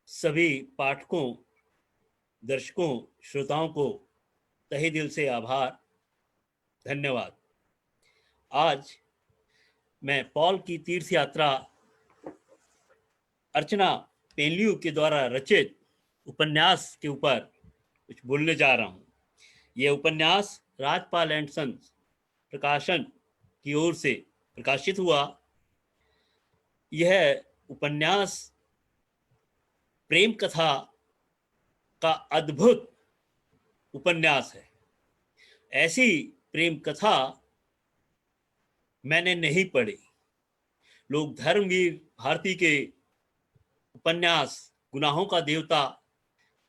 सभी पाठकों, दर्शकों, श्रोताओं को तहे दिल से आभार, धन्यवाद। आज मैं पॉल की तीर्थ यात्रा अर्चना पेन्यू के द्वारा रचित उपन्यास के ऊपर कुछ बोलने जा रहा हूँ। यह उपन्यास राजपाल एंड सन्स प्रकाशन की ओर से प्रकाशित हुआ। यह उपन्यास प्रेम कथा का अद्भुत उपन्यास है। ऐसी प्रेम कथा मैंने नहीं पढ़ी। लोग धर्मवीर भारती के उपन्यास गुनाहों का देवता,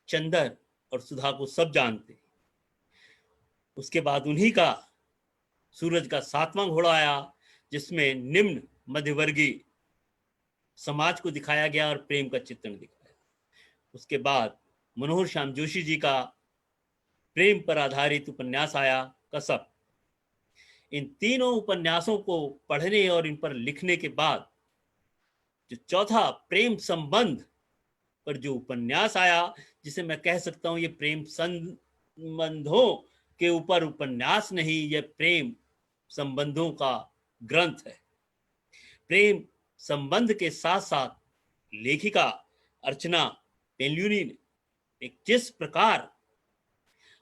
चंदर और सुधा को सब जानते। उसके बाद उन्हीं का सूरज का 7वां घोड़ा आया, जिसमें निम्न मध्यवर्गीय समाज को दिखाया गया और प्रेम का चित्रण दिखाया। उसके बाद मनोहर श्याम जोशी जी का प्रेम पर आधारित उपन्यास आया, कसब। इन तीनों उपन्यासों को पढ़ने और इन पर लिखने के बाद जो चौथा प्रेम संबंध पर जो उपन्यास आया, जिसे मैं कह सकता हूं ये प्रेम संबंधों के ऊपर उपन्यास नहीं, यह प्रेम संबंधों का ग्रंथ है। प्रेम संबंध के साथ साथ लेखिका अर्चना पेन्यू ने एक जिस प्रकार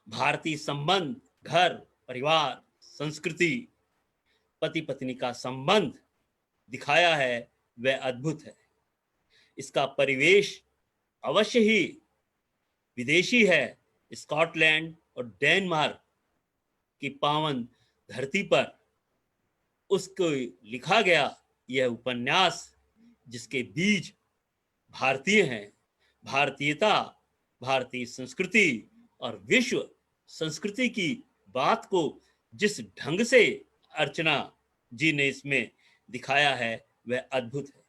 भारतीय संबंध, घर परिवार, संस्कृति, पति पत्नी का संबंध दिखाया है, वह अद्भुत है। इसका परिवेश अवश्य ही विदेशी है। स्कॉटलैंड और डेनमार्क की पावन धरती पर उसको लिखा गया यह उपन्यास, जिसके बीज भारतीय हैं। भारतीयता, भारतीय संस्कृति और विश्व संस्कृति की बात को जिस ढंग से अर्चना जी ने इसमें दिखाया है, वह अद्भुत है।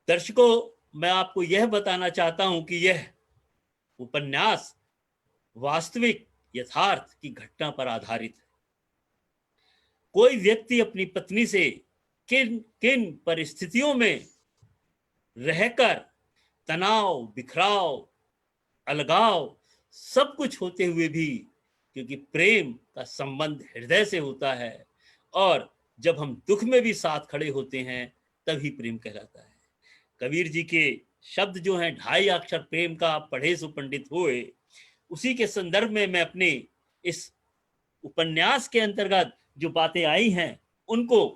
दर्शकों, मैं आपको यह बताना चाहता हूं कि यह उपन्यास वास्तविक यथार्थ की घटना पर आधारित है। कोई व्यक्ति अपनी पत्नी से किन किन परिस्थितियों में रहकर तनाव, बिखराव, अलगाव सब कुछ होते हुए भी, क्योंकि प्रेम का संबंध हृदय से होता है और जब हम दुख में भी साथ खड़े होते हैं तभी प्रेम कहलाता है। कबीर जी के शब्द जो हैं, 2.5 अक्षर प्रेम का पढ़े सो पंडित होए, उसी के संदर्भ में मैं अपने इस उपन्यास के अंतर्गत जो बातें आई हैं उनको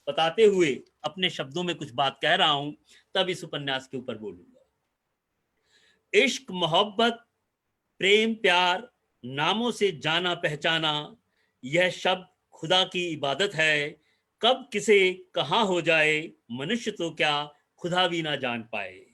बताते हुए अपने शब्दों में कुछ बात कह रहा हूं, तब इस उपन्यास के ऊपर बोलूंगा। इश्क, मोहब्बत, प्रेम, प्यार नामों से जाना पहचाना, यह शब्द खुदा की इबादत है। कब किसे कहां हो जाए, मनुष्य तो क्या खुदा भी ना जान पाए।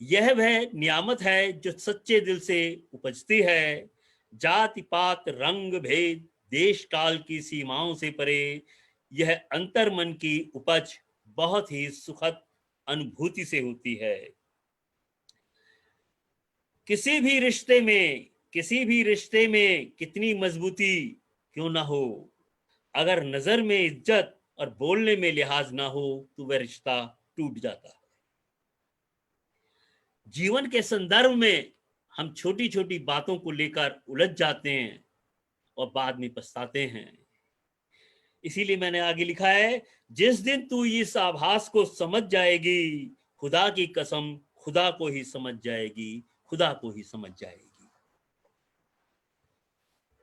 यह वह नियामत है जो सच्चे दिल से उपजती है। जाति पात रंग भेद देश काल की सीमाओं से परे, यह अंतर मन की उपज बहुत ही सुखद अनुभूति से होती है। किसी भी रिश्ते में कितनी मजबूती क्यों ना हो, अगर नजर में इज्जत और बोलने में लिहाज ना हो तो वह रिश्ता टूट जाता है। जीवन के संदर्भ में हम छोटी छोटी बातों को लेकर उलझ जाते हैं और बाद में पछताते हैं। इसीलिए मैंने आगे लिखा है, जिस दिन तू इस आभास को समझ जाएगी, खुदा की कसम खुदा को ही समझ जाएगी, खुदा को ही समझ जाएगी।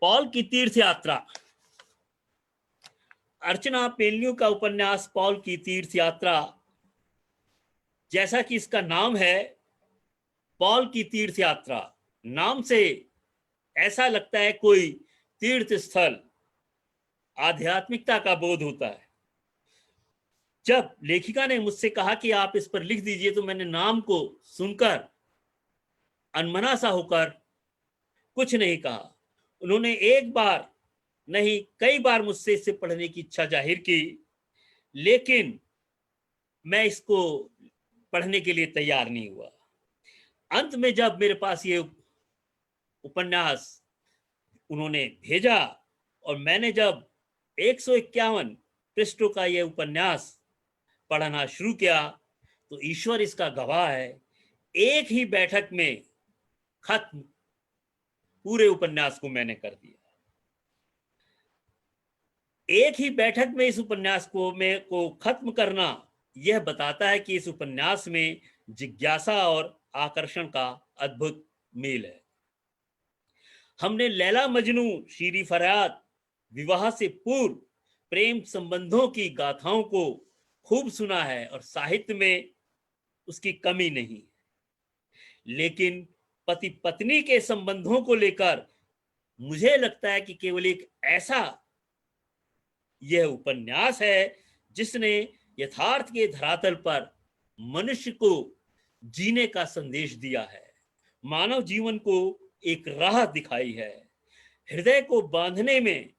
पॉल की तीर्थ यात्रा। अर्चना पेन्यू का उपन्यास पॉल की तीर्थ यात्रा, जैसा कि इसका नाम है पॉल की तीर्थ यात्रा, नाम से ऐसा लगता है कोई तीर्थ स्थल, आध्यात्मिकता का बोध होता है। जब लेखिका ने मुझसे कहा कि आप इस पर लिख दीजिए, तो मैंने नाम को सुनकर अनमना सा होकर कुछ नहीं कहा। उन्होंने एक बार नहीं कई बार मुझसे इसे पढ़ने की इच्छा जाहिर की, लेकिन मैं इसको पढ़ने के लिए तैयार नहीं हुआ। अंत में जब मेरे पास ये उपन्यास उन्होंने भेजा और मैंने जब 151 पृष्ठों का यह उपन्यास पढ़ना शुरू किया, तो ईश्वर इसका गवाह है एक ही बैठक में खत्म, पूरे उपन्यास को मैंने कर दिया। एक ही बैठक में इस उपन्यास को खत्म करना यह बताता है कि इस उपन्यास में जिज्ञासा और आकर्षण का अद्भुत मेल है। हमने लैला मजनू, शीरी फरियाद, विवाह से पूर्व प्रेम संबंधों की गाथाओं को खूब सुना है और साहित्य में उसकी कमी नहीं, लेकिन पति पत्नी के संबंधों को लेकर मुझे लगता है कि केवल एक ऐसा यह उपन्यास है जिसने यथार्थ के धरातल पर मनुष्य को जीने का संदेश दिया है, मानव जीवन को एक राह दिखाई है। हृदय को बांधने में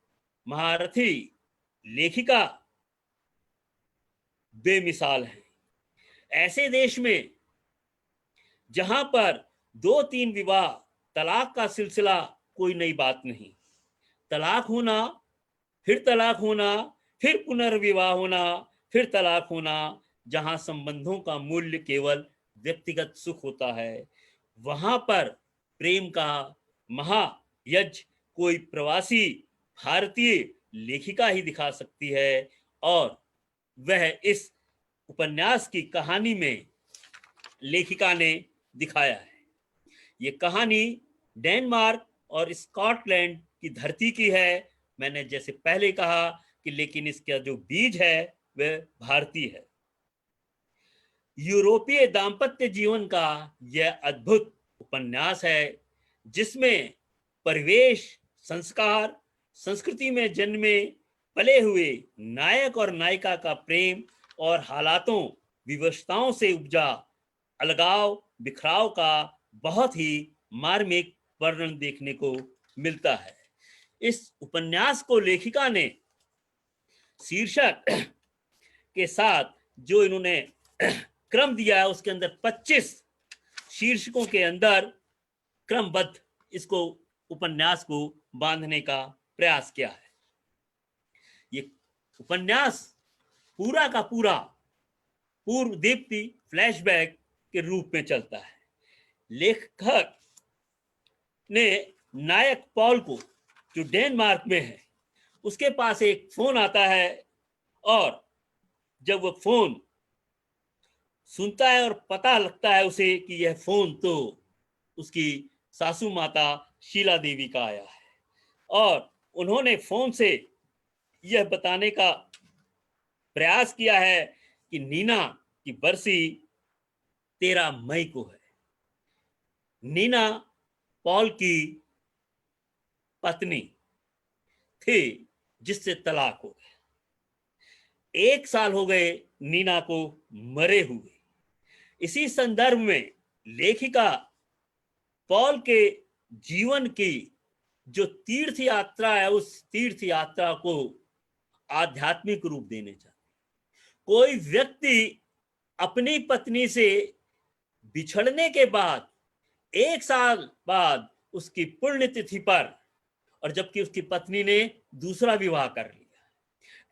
महारथी लेखिका बेमिसाल है। ऐसे देश में जहां पर 2-3 विवाह, तलाक का सिलसिला कोई नई बात नहीं, तलाक होना, फिर तलाक होना, फिर पुनर्विवाह होना, फिर तलाक होना, जहां संबंधों का मूल्य केवल व्यक्तिगत सुख होता है, वहां पर प्रेम का महायज्ञ कोई प्रवासी भारतीय लेखिका ही दिखा सकती है, और वह इस उपन्यास की कहानी में लेखिका ने दिखाया है। ये कहानी डेनमार्क और स्कॉटलैंड की धरती की है, मैंने जैसे पहले कहा कि, लेकिन इसका जो बीज है वह भारतीय है। यूरोपीय दाम्पत्य जीवन का यह अद्भुत उपन्यास है, जिसमें परिवेश, संस्कार, संस्कृति में जन्मे पले हुए नायक और नायिका का प्रेम और हालातों, विवशताओं से उपजा अलगाव, बिखराव का बहुत ही मार्मिक वर्णन देखने को मिलता है। इस उपन्यास को लेखिका ने शीर्षक के साथ जो इन्होंने क्रम दिया है, उसके अंदर 25 शीर्षकों के अंदर क्रमबद्ध इसको उपन्यास को बांधने का प्रयास किया है। ये उपन्यास पूरा का पूरा पूर्व दीप्ति फ्लैशबैक के रूप में चलता है। लेखक ने नायक पॉल को, जो डेनमार्क में है, उसके पास एक फोन आता है, और जब वो फोन सुनता है और पता लगता है उसे कि यह फोन तो उसकी सासू माता शीला देवी का आया है, और उन्होंने फोन से यह बताने का प्रयास किया है कि नीना की बरसी 13 मई को है। नीना पॉल की पत्नी थी जिससे तलाक हो गया। 1 साल हो गए नीना को मरे हुए। इसी संदर्भ में लेखिका पॉल के जीवन की जो तीर्थ यात्रा है, उस तीर्थ यात्रा को आध्यात्मिक रूप देने चाहती। कोई व्यक्ति अपनी पत्नी से बिछड़ने के बाद 1 साल बाद उसकी पुण्यतिथि पर, और जबकि उसकी पत्नी ने दूसरा विवाह कर लिया,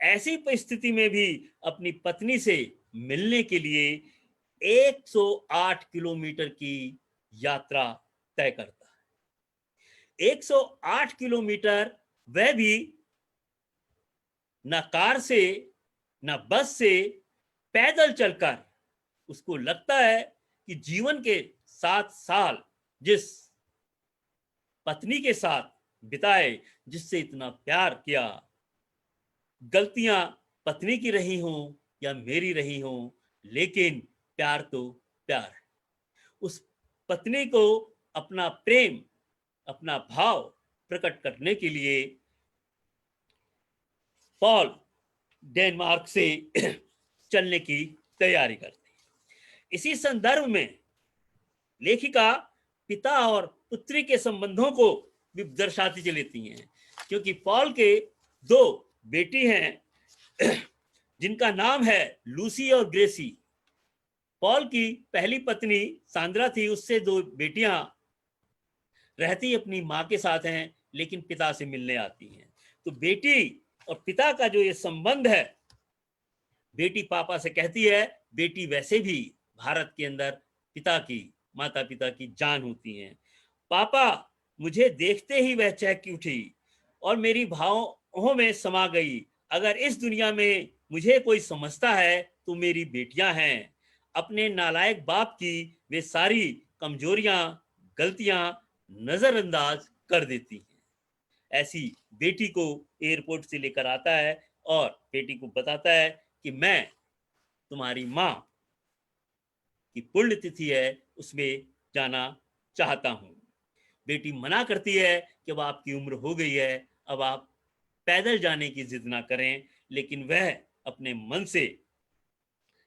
ऐसी परिस्थिति में भी अपनी पत्नी से मिलने के लिए 108 किलोमीटर की यात्रा तय करता है। 108 किलोमीटर, वह भी न कार से न बस से, पैदल चलकर। उसको लगता है कि जीवन के 7 साल जिस पत्नी के साथ बिताए, जिससे इतना प्यार किया, गलतियां पत्नी की रही हों या मेरी रही हों, लेकिन प्यार तो प्यार है। उस पत्नी को अपना प्रेम, अपना भाव प्रकट करने के लिए पॉल डेनमार्क से चलने की तैयारी करते हैं। इसी संदर्भ में लेखिका पिता और पुत्री के संबंधों को भी दर्शाती चलती हैं, क्योंकि पॉल के 2 बेटी हैं जिनका नाम है लूसी और ग्रेसी। पॉल की पहली पत्नी सांद्रा थी, उससे 2 बेटियां रहती अपनी मां के साथ हैं, लेकिन पिता से मिलने आती हैं। तो बेटी और पिता का जो ये संबंध है, बेटी पापा से कहती है, बेटी वैसे भी भारत के अंदर पिता की माता पिता की जान होती हैं। पापा, मुझे देखते ही वह चहक उठी और मेरी भावों में समा गई। अगर इस दुनिया में मुझे कोई समझता है तो मेरी बेटियां हैं। अपने नालायक बाप की वे सारी कमजोरियां, गलतियां नजरअंदाज कर देती हैं। ऐसी बेटी को एयरपोर्ट से लेकर आता है और बेटी को बताता है कि मैं तुम्हारी माँ की पुण्यतिथि है, उसमें जाना चाहता हूं। बेटी मना करती है कि अब आपकी उम्र हो गई है, अब आप पैदल जाने की जिद ना करें, लेकिन वह अपने मन से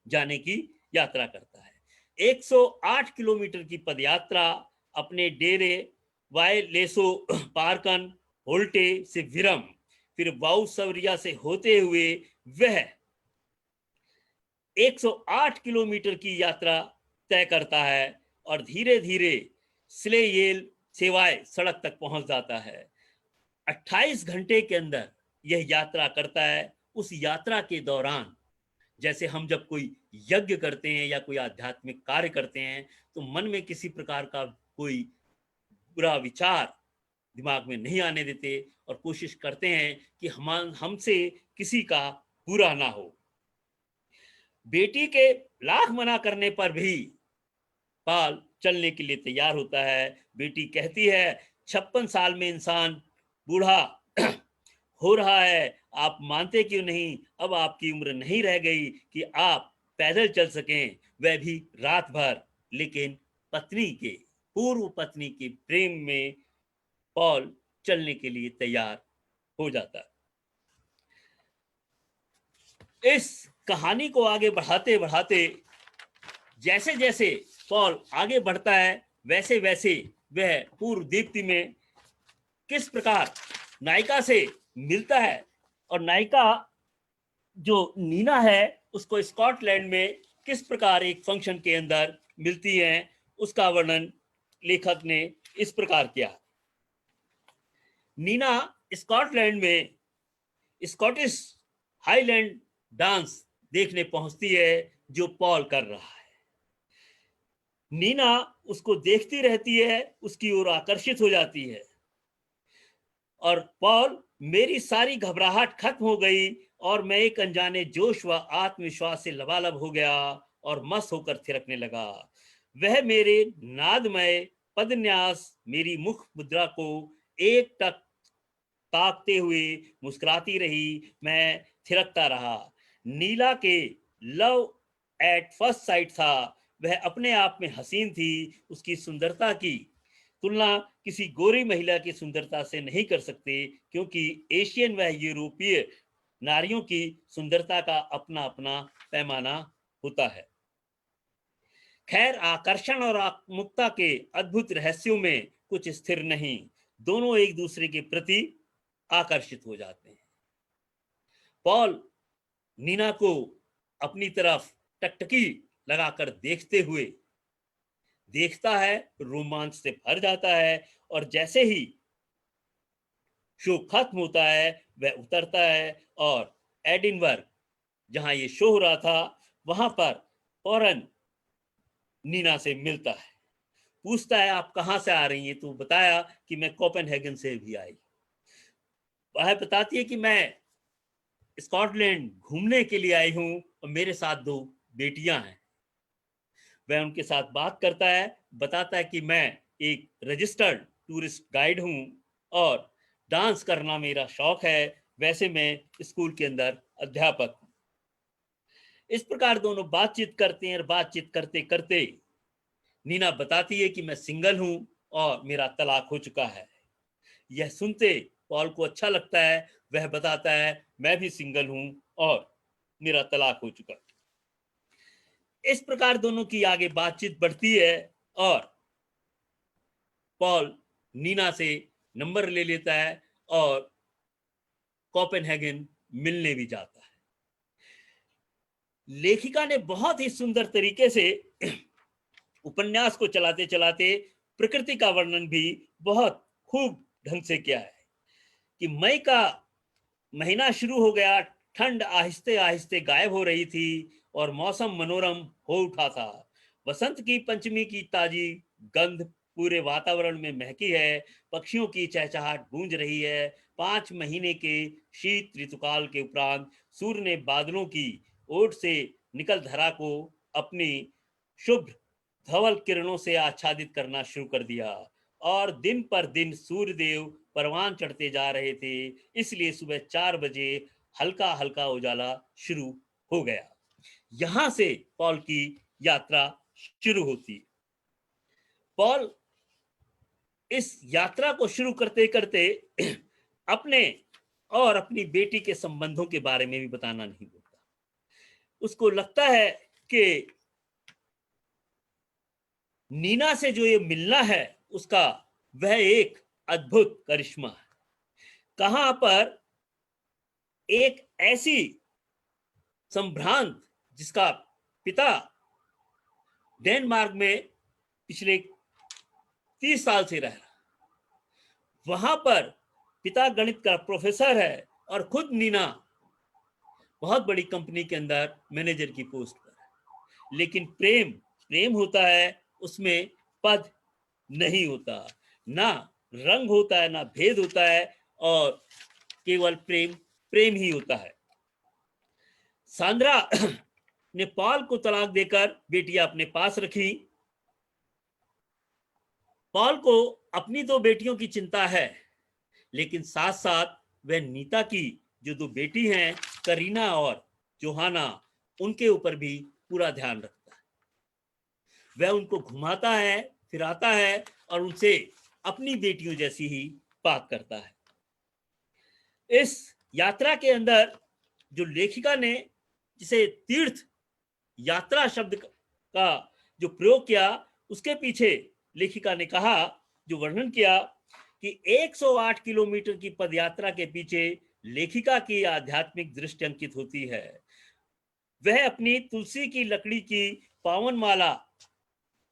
जाने की यात्रा करता है। 108 किलोमीटर की पदयात्रा अपने डेरे वाय लेसो पारकन होल्टे से विरम, फिर वाउसवरिया से होते हुए वह 108 किलोमीटर की यात्रा तय करता है और धीरे धीरे स्लेयेल सेवाय सड़क तक पहुंच जाता है। 28 घंटे के अंदर यह यात्रा करता है। उस यात्रा के दौरान जैसे हम जब कोई यज्ञ करते हैं या कोई आध्यात्मिक कार्य करते हैं तो मन में किसी प्रकार का कोई बुरा विचार दिमाग में नहीं आने देते और कोशिश करते हैं कि हम हमसे किसी का बुरा ना हो। बेटी के लाख मना करने पर भी पाल चलने के लिए तैयार होता है। बेटी कहती है, 56 साल में इंसान बूढ़ा हो रहा है, आप मानते क्यों नहीं? अब आपकी उम्र नहीं रह गई कि आप पैदल चल सकें, वह भी रात भर। लेकिन पत्नी के, पूर्व पत्नी के प्रेम में पॉल चलने के लिए तैयार हो जाता है। इस कहानी को आगे बढ़ाते बढ़ाते जैसे जैसे पॉल आगे बढ़ता है वैसे वैसे वह पूर्व दीप्ति में किस प्रकार नायिका से मिलता है और नायिका जो नीना है उसको स्कॉटलैंड में किस प्रकार एक फंक्शन के अंदर मिलती है, उसका वर्णन लेखक ने इस प्रकार किया। नीना स्कॉटलैंड में स्कॉटिश हाईलैंड डांस देखने पहुंचती है जो पॉल कर रहा है। नीना उसको देखती रहती है, उसकी ओर आकर्षित हो जाती है और पॉल, मेरी सारी घबराहट खत्म हो गई और मैं एक अनजाने जोश व आत्मविश्वास से लबालब हो गया और मस्त होकर थिरकने लगा। वह मेरे नादमय पदन्यास, मेरी मुख मुद्रा को एक टक ताकते हुए मुस्कुराती रही। मैं थिरकता रहा। नीला के लव एट फर्स्ट साइट था। वह अपने आप में हसीन थी। उसकी सुंदरता की तुलना किसी गोरी महिला की सुंदरता से नहीं कर सकते, क्योंकि एशियन व यूरोपीय नारियों की सुंदरता का अपना अपना पैमाना होता है। खैर, आकर्षण और मुक्ता के अद्भुत रहस्यों में कुछ स्थिर नहीं, दोनों एक दूसरे के प्रति आकर्षित हो जाते हैं। पॉल नीना को अपनी तरफ टकटकी लगाकर देखते हुए देखता है, रोमांच से भर जाता है और जैसे ही शो खत्म होता है वह उतरता है और एडिनबर्ग, जहां ये शो हो रहा था, वहां पर फौरन नीना से मिलता है। पूछता है, आप कहां से आ रही हैं? तो बताया कि मैं कोपेनहेगन से भी आई। वह बताती है कि मैं स्कॉटलैंड घूमने के लिए आई हूं और मेरे साथ 2 बेटियां हैं। वह उनके साथ बात करता है, बताता है कि मैं एक रजिस्टर्ड टूरिस्ट गाइड हूं और डांस करना मेरा शौक है। वैसे मैं स्कूल के अंदर अध्यापक हूं। इस प्रकार दोनों बातचीत करते हैं और बातचीत करते करते नीना बताती है कि मैं सिंगल हूं और मेरा तलाक हो चुका है। यह सुनते पॉल को अच्छा लगता है। वह बताता है, मैं भी सिंगल हूं और मेरा तलाक हो चुका है। इस प्रकार दोनों की आगे बातचीत बढ़ती है और पॉल नीना से नंबर ले लेता है और कोपेनहेगन मिलने भी जाता है। लेखिका ने बहुत ही सुंदर तरीके से उपन्यास को चलाते चलाते प्रकृति का वर्णन भी बहुत खूब ढंग से किया है कि मई का महीना शुरू हो गया, ठंड आहिस्ते आहिस्ते गायब हो रही थी और मौसम मनोरम हो उठा था। वसंत की पंचमी की ताजी गंध पूरे वातावरण में महकी है, पक्षियों की चहचहाट गूंज रही है। 5 महीने के शीत ऋतुकाल के उपरांत सूर्य ने बादलों की ओट से निकल धरा को अपनी शुभ्र धवल किरणों से आच्छादित करना शुरू कर दिया, और दिन पर दिन सूर्य देव परवान चढ़ते जा रहे थे। इसलिए सुबह 4 बजे हल्का हल्का उजाला शुरू हो गया। यहां से पॉल की यात्रा शुरू होती है। पॉल इस यात्रा को शुरू करते करते अपने और अपनी बेटी के संबंधों के बारे में भी बताना नहीं भूलता। उसको लगता है कि नीना से जो ये मिलना है उसका वह एक अद्भुत करिश्मा है। कहां पर एक ऐसी संभ्रांत जिसका पिता डेनमार्क में पिछले 30 साल से रह रहा, वहां पर पिता गणित का प्रोफेसर है और खुद नीना बहुत बड़ी कंपनी के अंदर मैनेजर की पोस्ट पर है। लेकिन प्रेम प्रेम होता है, उसमें पद नहीं होता, ना रंग होता है, ना भेद होता है, और केवल प्रेम प्रेम ही होता है। सांद्रा ने पॉल को तलाक देकर बेटियां अपने पास रखी। पॉल को अपनी 2 बेटियों की चिंता है, लेकिन साथ साथ वह नीता की जो 2 बेटी हैं, करीना और जोहाना, उनके ऊपर भी पूरा ध्यान रखता है। वह उनको घुमाता है, फिराता है और उनसे अपनी बेटियों जैसी ही बात करता है। इस यात्रा के अंदर जो लेखिका ने जिसे तीर्थ यात्रा शब्द का जो प्रयोग किया, उसके पीछे लेखिका ने कहा, जो वर्णन किया, कि 108 किलोमीटर की पदयात्रा के पीछे लेखिका की आध्यात्मिक दृष्टि अंकित होती है। वह अपनी तुलसी की लकड़ी की पावन माला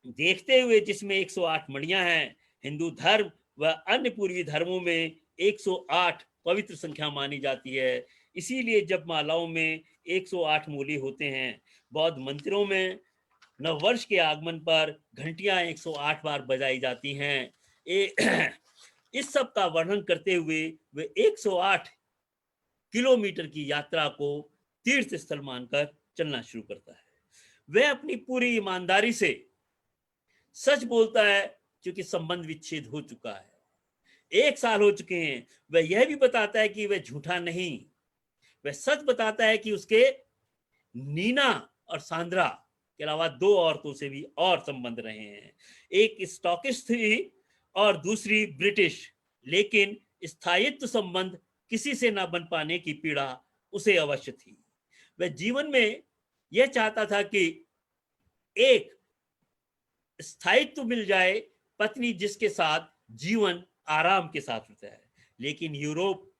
देखते हुए, जिसमें 108 मणियां हैं, हिंदू धर्म व अन्य पूर्वी धर्मों में 108 पवित्र संख्या मानी जाती है। इसीलिए जब मालाओं में 108 मूली होते हैं, बौद्ध मंदिरों में नववर्ष के आगमन पर घंटियां 108 बार बजाई जाती हैं। इस सब का वर्णन करते हुए वे 108 किलोमीटर की यात्रा को तीर्थ स्थल मानकर चलना शुरू करता है। वह अपनी पूरी ईमानदारी से सच बोलता है, क्योंकि संबंध विच्छेद हो चुका है, 1 साल हो चुके हैं। वह यह भी बताता है कि वह झूठा नहीं, वह सच बताता है कि उसके नीना और सांद्रा के अलावा 2 औरतों से भी और संबंध रहे हैं। एक स्टॉकिश थी और दूसरी ब्रिटिश, लेकिन स्थायित्व संबंध किसी से ना बन पाने की पीड़ा उसे अवश्य थी। वह जीवन में यह चाहता था कि एक स्थायित्व मिल जाए, पत्नी जिसके साथ जीवन आराम के साथ होता है। लेकिन यूरोप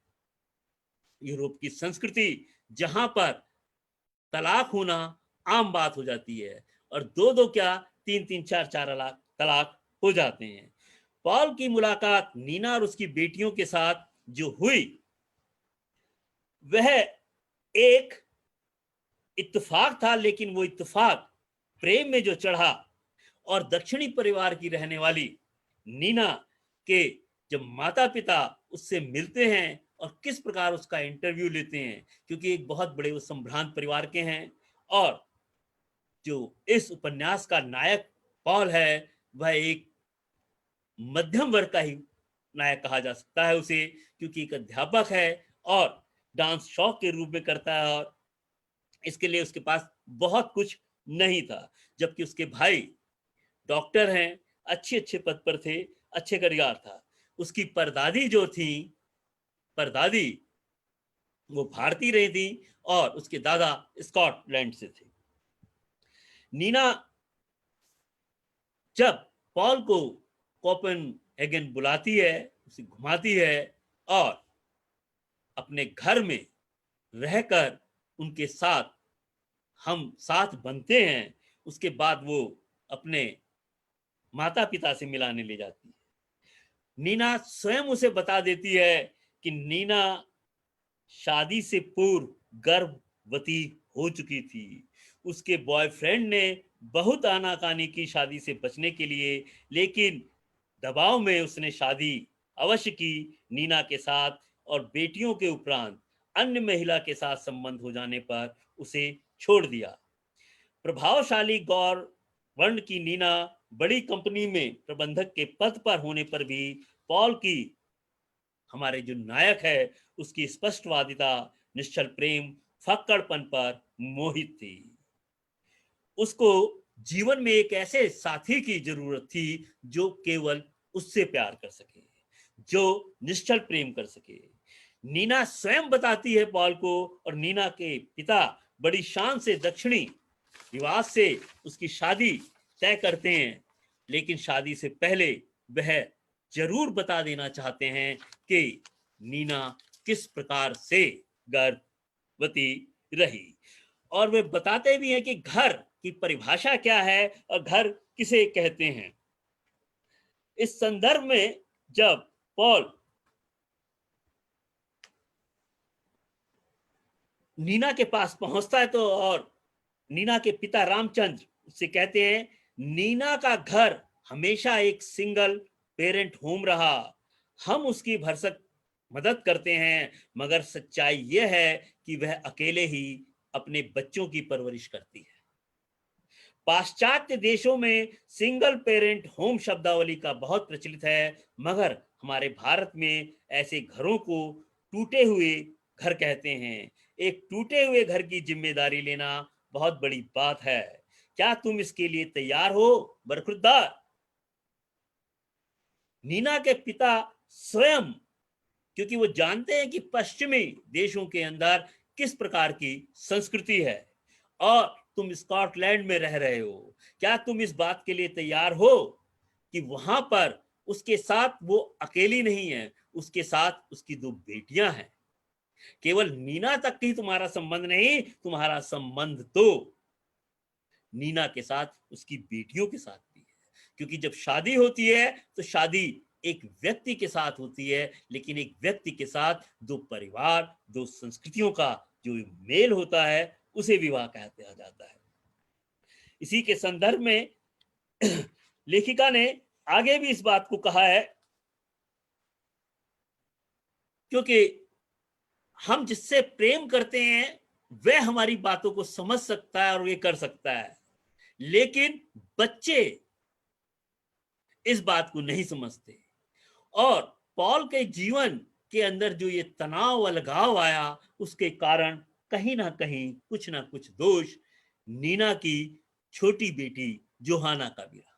की संस्कृति, जहां पर तलाक होना आम बात हो जाती है, और 2-2 क्या 3-3 4-4 तलाक हो जाते हैं। पॉल की मुलाकात नीना और उसकी बेटियों के साथ जो हुई, वह एक इत्तेफाक था, लेकिन वो इत्तेफाक प्रेम में जो चढ़ा, और दक्षिणी परिवार की रहने वाली नीना के जब माता पिता उससे मिलते हैं और किस प्रकार उसका इंटरव्यू लेते हैं, क्योंकि एक बहुत बड़े वो संभ्रांत परिवार के हैं, और जो इस उपन्यास का नायक पॉल है, वह एक मध्यम वर्ग का ही नायक कहा जा सकता है उसे, क्योंकि एक अध्यापक है और डांस शौक के रूप में करता है, और इसके लिए उसके पास बहुत कुछ नहीं था। जबकि उसके भाई डॉक्टर हैं, अच्छे अच्छे पद पर थे, अच्छे करियर था। उसकी परदादी जो थी, परदादी वो भारतीय रही थी, और उसके दादा स्कॉटलैंड से थे। नीना जब पॉल को कोपेनहेगन बुलाती है, उसे घुमाती है, और अपने घर में रहकर उनके साथ हम साथ बनते हैं, उसके बाद वो अपने माता पिता से मिलाने ले जाती है। नीना स्वयं उसे बता देती है कि नीना शादी से पूर्व गर्भवती हो चुकी थी। उसके बॉयफ्रेंड ने बहुत आनाकानी की शादी से बचने के लिए, लेकिन दबाव में उसने शादी अवश्य की नीना के साथ, और बेटियों के उपरांत अन्य महिला के साथ संबंध हो जाने पर उसे छोड़ दिया। प्रभावशाली गौर वर्ण की नीना बड़ी कंपनी में प्रबंधक के पद पर होने पर भी पॉल की, हमारे जो नायक है, उसकी स्पष्टवादिता, निश्चल प्रेम, फक्कड़पन पर मोहित थी। उसको जीवन में एक ऐसे साथी की जरूरत थी जो केवल उससे प्यार कर सके, जो निश्चल प्रेम कर सके। नीना स्वयं बताती है पॉल को, और नीना के पिता बड़ी शान से दक्षिणी विवाह से उसकी शादी तय करते हैं, लेकिन शादी से पहले वह जरूर बता देना चाहते हैं कि नीना किस प्रकार से गर्भवती रही। और वे बताते भी हैं कि घर की परिभाषा क्या है और घर किसे कहते हैं। इस संदर्भ में जब पॉल नीना के पास पहुंचता है तो, और नीना के पिता रामचंद्र उससे कहते हैं, नीना का घर हमेशा एक सिंगल पेरेंट होम रहा, हम उसकी भरसक मदद करते हैं, मगर सच्चाई यह है कि वह अकेले ही अपने बच्चों की परवरिश करती है। पाश्चात्य देशों में सिंगल पेरेंट होम शब्दावली का बहुत प्रचलित है, मगर हमारे भारत में ऐसे घरों को टूटे हुए घर कहते हैं। एक टूटे हुए घर की जिम्मेदारी लेना बहुत बड़ी बात है। क्या तुम इसके लिए तैयार हो बरखुरदार? नीना के पिता स्वयं, क्योंकि वो जानते हैं कि पश्चिमी देशों के अंदर किस प्रकार की संस्कृति है, और तुम स्कॉटलैंड में रह रहे हो, क्या तुम इस बात के लिए तैयार हो कि वहां पर उसके साथ वो अकेली नहीं है, उसके साथ उसकी दो बेटियां हैं। केवल नीना तक ही तुम्हारा संबंध नहीं, तुम्हारा संबंध तो नीना के साथ उसकी बेटियों के साथ भी है। क्योंकि जब शादी होती है तो शादी एक व्यक्ति के साथ होती है, लेकिन एक व्यक्ति के साथ दो परिवार, दो संस्कृतियों का जो मेल होता है, उसे विवाह कहते जाता है। इसी के संदर्भ में लेखिका ने आगे भी इस बात को कहा है, क्योंकि हम जिससे प्रेम करते हैं वह हमारी बातों को समझ सकता है और ये कर सकता है, लेकिन बच्चे इस बात को नहीं समझते। और पॉल के जीवन के अंदर जो ये तनाव अलगाव आया, उसके कारण कहीं ना कुछ दोष नीना की छोटी बेटी जोहाना का भी रहा,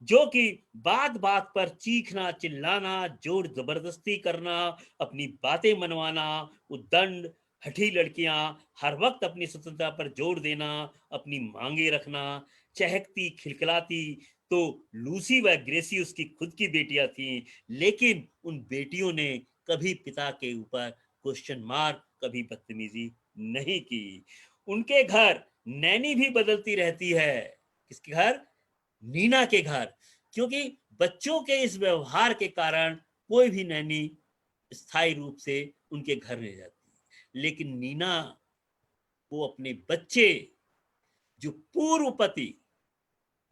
जो कि बात बात पर चीखना, चिल्लाना, जोर जबरदस्ती करना, अपनी बातें मनवाना, उद्दंड हठी लड़कियां, हर वक्त अपनी स्वतंत्रता पर जोर देना, अपनी मांगे रखना, चहकती खिलखिलाती। तो लूसी व ग्रेसी उसकी खुद की बेटियां थी, लेकिन उन बेटियों ने कभी पिता के ऊपर क्वेश्चन मार्क, कभी बदतमीजी नहीं की। उनके घर नैनी भी बदलती रहती है। किसके घर? नीना के घर। क्योंकि बच्चों के इस व्यवहार के कारण कोई भी नैनी स्थायी रूप से उनके घर नहीं जाती, लेकिन नीना को अपने बच्चे जो पूर्व पति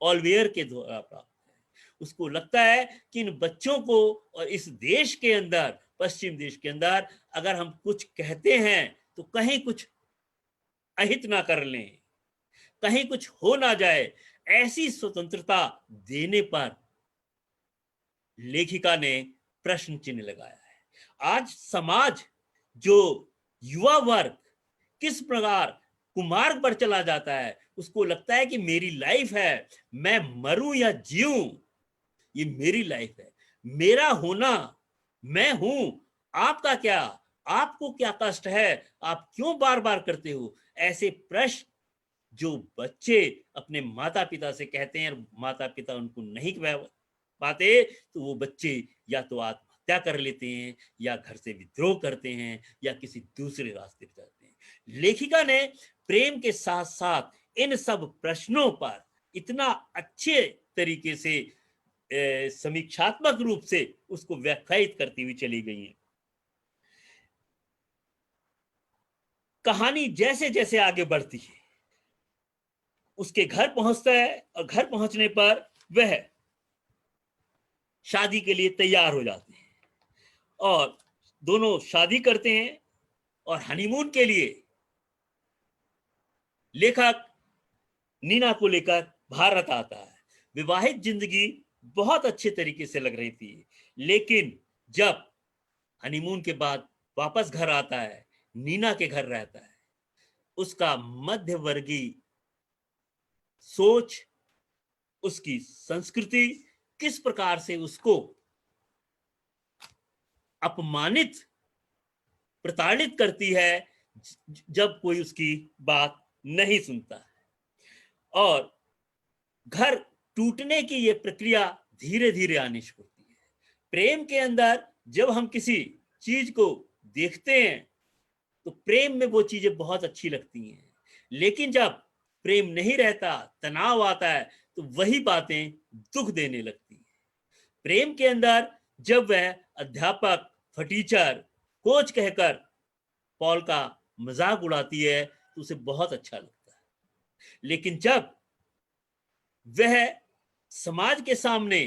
ऑलवेयर के द्वारा प्राप्त है, उसको लगता है कि इन बच्चों को, और इस देश के अंदर, पश्चिम देश के अंदर, अगर हम कुछ कहते हैं तो कहीं कुछ अहित ना कर लें, कहीं कुछ हो ना जाए, ऐसी स्वतंत्रता देने पर लेखिका ने प्रश्न चिन्ह लगाया है। आज समाज, जो युवा वर्ग किस प्रकार कुमार्ग पर चला जाता है, उसको लगता है कि मेरी लाइफ है, मैं मरूं या जीऊं, ये मेरी लाइफ है, मेरा होना, मैं हूं, आपका क्या, आपको क्या कष्ट है, आप क्यों बार बार करते हो, ऐसे प्रश्न जो बच्चे अपने माता पिता से कहते हैं और माता पिता उनको नहीं पाते, तो वो बच्चे या तो आत्महत्या कर लेते हैं, या घर से विद्रोह करते हैं, या किसी दूसरे रास्ते पर जाते हैं। लेखिका ने प्रेम के साथ साथ इन सब प्रश्नों पर इतना अच्छे तरीके से समीक्षात्मक रूप से उसको व्याख्यायित करती हुई चली गई है। कहानी जैसे जैसे आगे बढ़ती है, उसके घर पहुंचता है और घर पहुंचने पर वह शादी के लिए तैयार हो जाते हैं और दोनों शादी करते हैं और हनीमून के लिए लेखक नीना को लेकर भारत आता है। विवाहित जिंदगी बहुत अच्छे तरीके से लग रही थी, लेकिन जब हनीमून के बाद वापस घर आता है, नीना के घर रहता है, उसका मध्यवर्गीय सोच, उसकी संस्कृति किस प्रकार से उसको अपमानित, प्रताड़ित करती है जब कोई उसकी बात नहीं सुनता है। और घर टूटने की ये प्रक्रिया धीरे धीरे आनी शुरू होती है। प्रेम के अंदर जब हम किसी चीज को देखते हैं तो प्रेम में वो चीजें बहुत अच्छी लगती हैं, लेकिन जब प्रेम नहीं रहता, तनाव आता है, तो वही बातें दुख देने लगती हैं। प्रेम के अंदर जब वह अध्यापक, टीचर, कोच कहकर पॉल का मजाक उड़ाती है तो उसे बहुत अच्छा लगता है, लेकिन जब वह समाज के सामने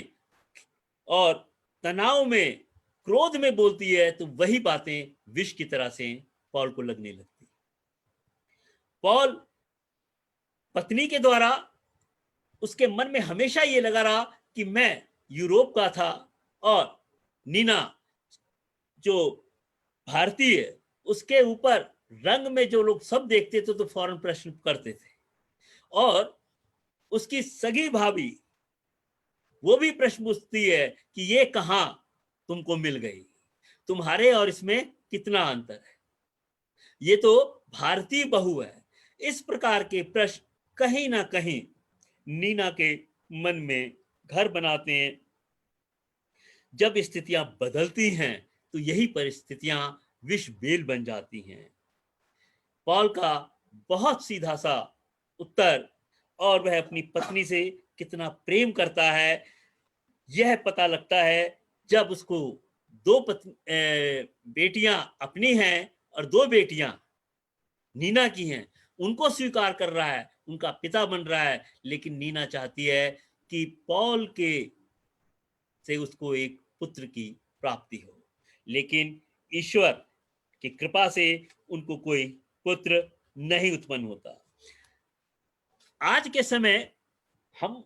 और तनाव में, क्रोध में बोलती है तो वही बातें विष की तरह से पॉल को लगने लगती। पॉल पत्नी के द्वारा उसके मन में हमेशा ये लगा रहा कि मैं यूरोप का था और नीना जो भारतीय, उसके ऊपर रंग में जो लोग सब देखते थे तो फौरन प्रश्न करते थे, और उसकी सगी भाभी वो भी प्रश्न पूछती है कि ये कहां तुमको मिल गई, तुम्हारे और इसमें कितना अंतर है, ये तो भारतीय बहू है। इस प्रकार के प्रश्न कहीं ना कहीं नीना के मन में घर बनाते हैं। जब स्थितियां बदलती हैं तो यही परिस्थितियां विष बेल बन जाती हैं। पॉल का बहुत सीधा सा उत्तर, और वह अपनी पत्नी से कितना प्रेम करता है यह पता लगता है जब उसको बेटियां अपनी हैं और दो बेटियां नीना की हैं, उनको स्वीकार कर रहा है, उनका पिता बन रहा है, लेकिन नीना चाहती है कि पॉल के से उसको एक पुत्र की प्राप्ति हो, लेकिन ईश्वर की कृपा से उनको कोई पुत्र नहीं उत्पन्न होता। आज के समय हम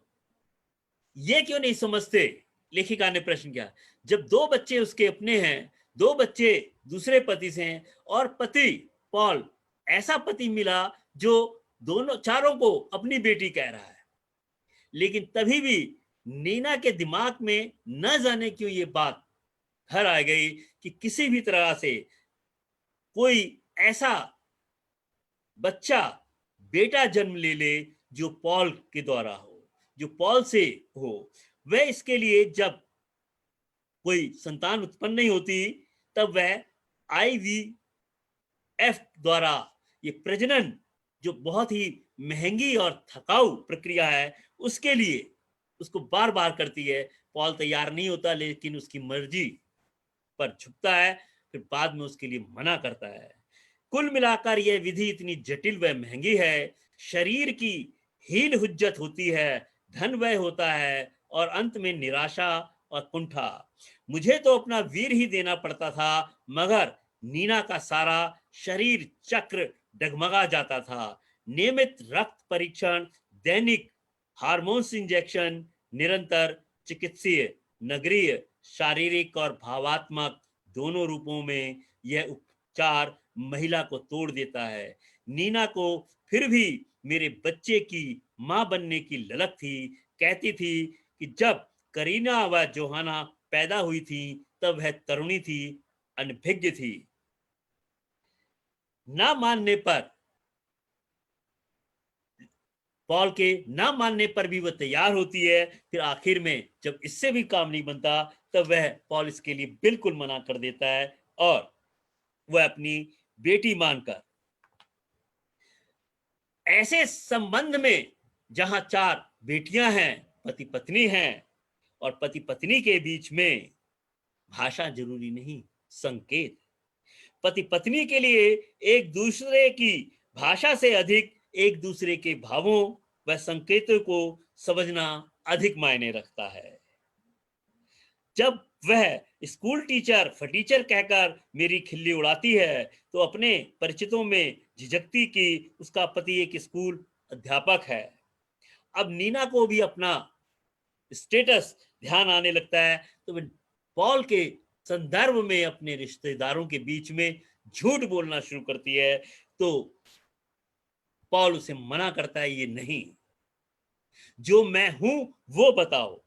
ये क्यों नहीं समझते, लेखिका ने प्रश्न किया, जब दो बच्चे उसके अपने हैं, दो बच्चे दूसरे पति से हैं, और पति पॉल ऐसा पति मिला जो दोनों चारों को अपनी बेटी कह रहा है, लेकिन तभी भी नीना के दिमाग में न जाने क्यों ये बात घर आ गई कि किसी भी तरह से कोई ऐसा बच्चा, बेटा जन्म ले ले जो पॉल के द्वारा हो, जो पॉल से हो। वह इसके लिए जब कोई संतान उत्पन्न नहीं होती तब वह IVF द्वारा, ये प्रजनन जो बहुत ही महंगी और थकाऊ प्रक्रिया है, उसके लिए उसको बार बार करती है। पॉल तैयार नहीं होता, लेकिन उसकी मर्जी पर झुकता है, फिर बाद में उसके लिए मना करता है। कुल मिलाकर यह विधि इतनी जटिल व महंगी है, शरीर की हीन हुज्जत होती है, धन व्यय होता है और अंत में निराशा और कुंठा। मुझे तो अपना वीर ही देना पड़ता था, मगर नीना का सारा शरीर चक्र डगमगा जाता था। नियमित रक्त परीक्षण, दैनिक हार्मोन्स इंजेक्शन, निरंतर चिकित्सीय, नगरीय, शारीरिक और भावात्मक दोनों रूपों में यह उपचार महिला को तोड़ देता है। नीना को फिर भी मेरे बच्चे की मां बनने की ललक थी। कहती थी कि जब करीना व जोहाना पैदा हुई थी तब वह तरुणी थी, अनभिज्ञ थी। ना मानने पर, पॉल के ना मानने पर भी वह तैयार होती है। फिर आखिर में जब इससे भी काम नहीं बनता तब वह पॉल इसके लिए बिल्कुल मना कर देता है और वह अपनी बेटी मानकर, ऐसे संबंध में जहां चार बेटियां हैं, पति पत्नी हैं, और पति पत्नी के बीच में भाषा जरूरी नहीं, संकेत। पति पत्नी के लिए एक दूसरे की भाषा से अधिक एक दूसरे के भावों वह संकेतों को समझना अधिक मायने रखता है। जब वह स्कूल टीचर फटीचर कहकर मेरी खिल्ली उड़ाती है तो अपने परिचितों में झिझकती कि उसका पति एक स्कूल अध्यापक है। अब नीना को भी अपना स्टेटस ध्यान आने लगता है तो वह पॉल के संदर्भ में अपने रिश्तेदारों के बीच में झूठ बोलना शुरू करती है। तो पॉल उसे मना करता है, ये नहीं, जो मैं हूं वो बताओ,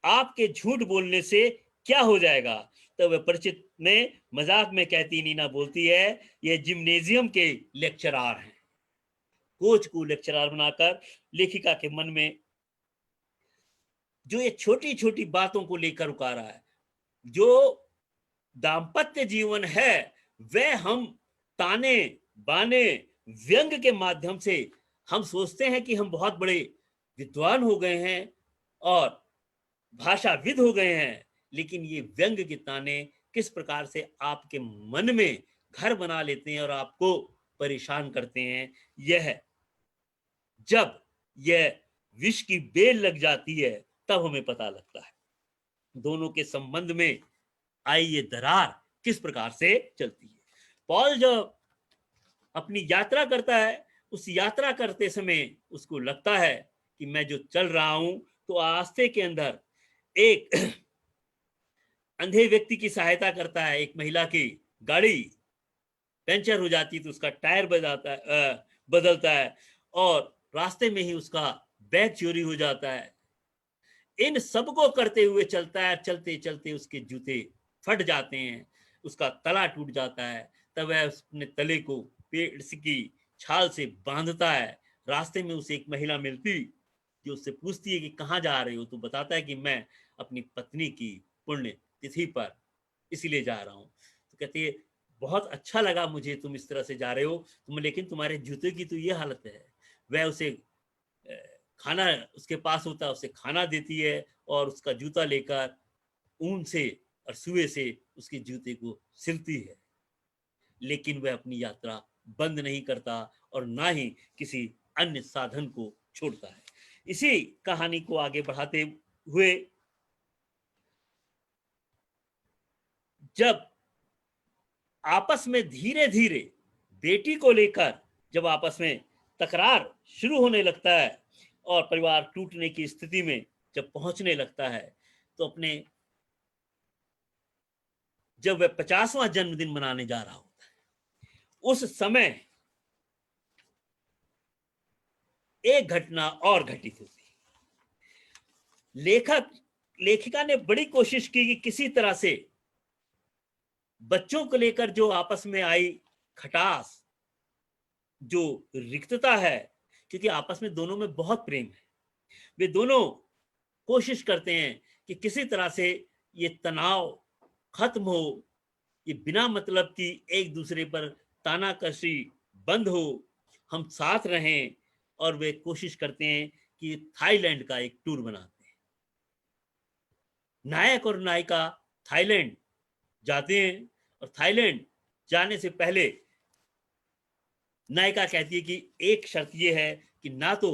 आपके झूठ बोलने से क्या हो जाएगा। तो वह परिचित ने मजाक में कहती, नीना बोलती है, ये जिम्नेजियम के लेक्चरार हैं। कोच को लेक्चरार बनाकर लेखिका के मन में जो ये छोटी छोटी बातों को लेकर उकारा है, जो दाम्पत्य जीवन है, वह हम ताने बाने व्यंग के माध्यम से हम सोचते हैं कि हम बहुत बड़े विद्वान हो गए हैं और भाषाविद हो गए हैं, लेकिन ये व्यंग के ताने किस प्रकार से आपके मन में घर बना लेते हैं और आपको परेशान करते हैं। यह जब यह विष की बेल लग जाती है तब हमें पता लगता है दोनों के संबंध में आई ये दरार किस प्रकार से चलती है। पॉल जब अपनी यात्रा करता है, उस यात्रा करते समय उसको लगता है कि मैं जो चल रहा हूं, तो रास्ते के अंदर एक अंधे व्यक्ति की सहायता करता है। एक महिला की गाड़ी पंचर हो जाती है तो उसका टायर बदलता है और रास्ते में ही उसका बैग चोरी हो जाता है। इन सबको करते हुए चलता है, चलते चलते उसके जूते फट जाते हैं, उसका तला टूट जाता है। तब वह अपने तले को पेड़ की छाल से बांधता है। रास्ते में उसे एक महिला मिलती जो उससे पूछती है कि कहाँ जा रहे हो। तो बताता है कि मैं अपनी पत्नी की पुण्य तिथि पर इसीलिए जा रहा हूँ। तो कहती है, बहुत अच्छा लगा मुझे तुम इस तरह से जा रहे हो, तुम, लेकिन तुम्हारे जूते की तो ये हालत है। वह उसे खाना उसके पास होता है, उसे खाना देती है और उसका जूता लेकर ऊन से और सुए से उसके जूते को सिलती है। लेकिन वह अपनी यात्रा बंद नहीं करता और ना ही किसी अन्य साधन को छोड़ता है। इसी कहानी को आगे बढ़ाते हुए जब आपस में धीरे धीरे बेटी को लेकर जब आपस में तकरार शुरू होने लगता है और परिवार टूटने की स्थिति में जब पहुंचने लगता है, तो अपने जब वह 50वां जन्मदिन मनाने जा रहा होता है, उस समय एक घटना और घटित होती है। लेखिका ने बड़ी कोशिश की कि किसी तरह से बच्चों को लेकर जो आपस में आई खटास, जो रिक्तता है, क्योंकि आपस में दोनों में बहुत प्रेम है, वे दोनों कोशिश करते हैं कि किसी तरह से ये तनाव खत्म हो, ये बिना मतलब की एक दूसरे पर तानाकशी बंद हो, हम साथ रहें। और वे कोशिश करते हैं कि थाईलैंड का एक टूर बनाते हैं। नायक और नायिका थाईलैंड जाते हैं और थाईलैंड जाने से पहले नायिका कहती है कि एक शर्त ये है कि ना तो